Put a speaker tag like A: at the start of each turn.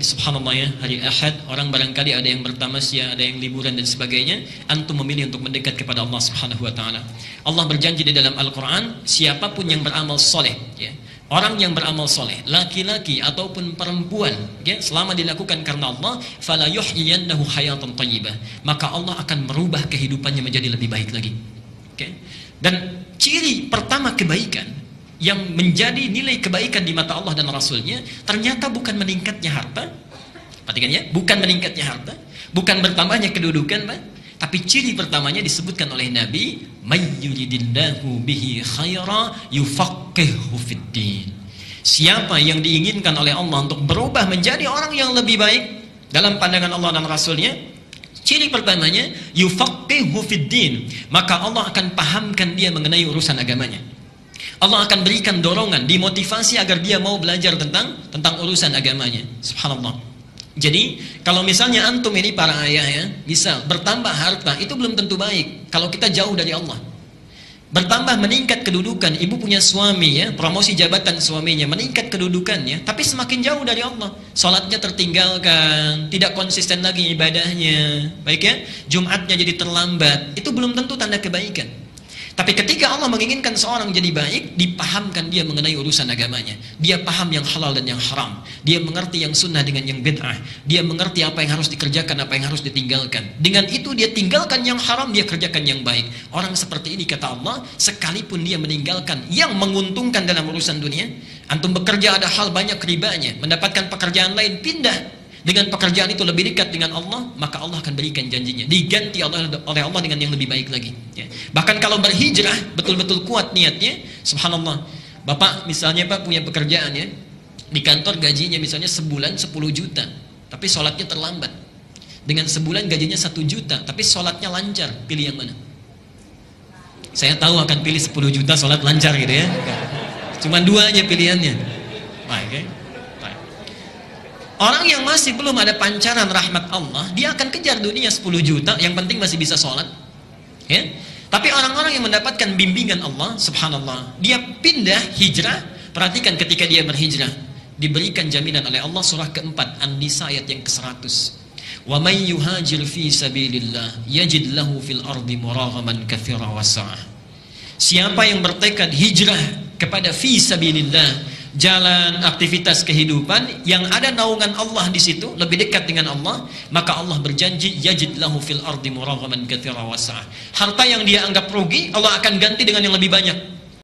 A: subhanallah ya, hari Ahad orang barangkali ada yang bertamasya, ada yang liburan dan sebagainya, antum memilih untuk mendekat kepada Allah Subhanahu wa taala. Allah berjanji di dalam Al-Qur'an, siapapun yang beramal soleh ya, orang yang beramal soleh, laki-laki ataupun perempuan ya, selama dilakukan karena Allah, fala yuhyiyannahu hayatan thayyibah, maka Allah akan merubah kehidupannya menjadi lebih baik lagi. Okay? Dan ciri pertama kebaikan yang menjadi nilai kebaikan di mata Allah dan Rasulnya, ternyata bukan meningkatnya harta, perhatikan ya, bukan meningkatnya harta, bukan bertambahnya kedudukan, tapi ciri pertamanya disebutkan oleh Nabi, may yuridillahu bihi khaira yufaqihu fiddin. Siapa yang diinginkan oleh Allah untuk berubah menjadi orang yang lebih baik dalam pandangan Allah dan Rasulnya, ciri pertamanya yufaqihu fiddin, maka Allah akan pahamkan dia mengenai urusan agamanya. Allah akan berikan dorongan, dimotivasi agar dia mau belajar tentang urusan agamanya. Subhanallah. Jadi, kalau misalnya antum ini para ayah ya, misal bertambah harta, itu belum tentu baik kalau kita jauh dari Allah. Bertambah meningkat kedudukan, ibu punya suami ya, promosi jabatan suaminya, meningkat kedudukannya, tapi semakin jauh dari Allah. Salatnya tertinggalkan, tidak konsisten lagi ibadahnya, baik ya, Jumatnya jadi terlambat, itu belum tentu tanda kebaikan. Tapi ketika Allah menginginkan seorang jadi baik, dipahamkan dia mengenai urusan agamanya. Dia paham yang halal dan yang haram. Dia mengerti yang sunnah dengan yang bid'ah. Dia mengerti apa yang harus dikerjakan, apa yang harus ditinggalkan. Dengan itu dia tinggalkan yang haram, dia kerjakan yang baik. Orang seperti ini kata Allah, sekalipun dia meninggalkan yang menguntungkan dalam urusan dunia, antum bekerja ada hal banyak ribanya, mendapatkan pekerjaan lain, pindah. Dengan pekerjaan itu lebih dekat dengan Allah, maka Allah akan berikan janjinya, diganti oleh Allah dengan yang lebih baik lagi ya. Bahkan kalau berhijrah betul-betul kuat niatnya, subhanallah. Bapak misalnya Pak punya pekerjaan ya, di kantor gajinya misalnya sebulan 10 juta, tapi sholatnya terlambat. Dengan sebulan gajinya 1 juta, tapi sholatnya lancar, pilih yang mana? Saya tahu akan pilih 10 juta sholat lancar gitu ya. Cuman 2 aja pilihannya. Baik ya. Orang yang masih belum ada pancaran rahmat Allah, dia akan kejar dunia 10 juta, yang penting masih bisa sholat ya. Tapi orang-orang yang mendapatkan bimbingan Allah, subhanallah, dia pindah hijrah. Perhatikan ketika dia berhijrah, diberikan jaminan oleh Allah, surah keempat An-Nisa ayat yang ke-100. Wa may yuhajir fi sabilillah yajid lahu fil ardi muraghaman katsira wasa'ah. Siapa yang bertekad hijrah kepada fi sabilillah, jalan aktivitas kehidupan yang ada naungan Allah di situ, lebih dekat dengan Allah, maka Allah berjanji yajid lahu fil ardi muraghaman katsira wasa'ah. Harta yang dia anggap rugi, Allah akan ganti dengan yang lebih banyak.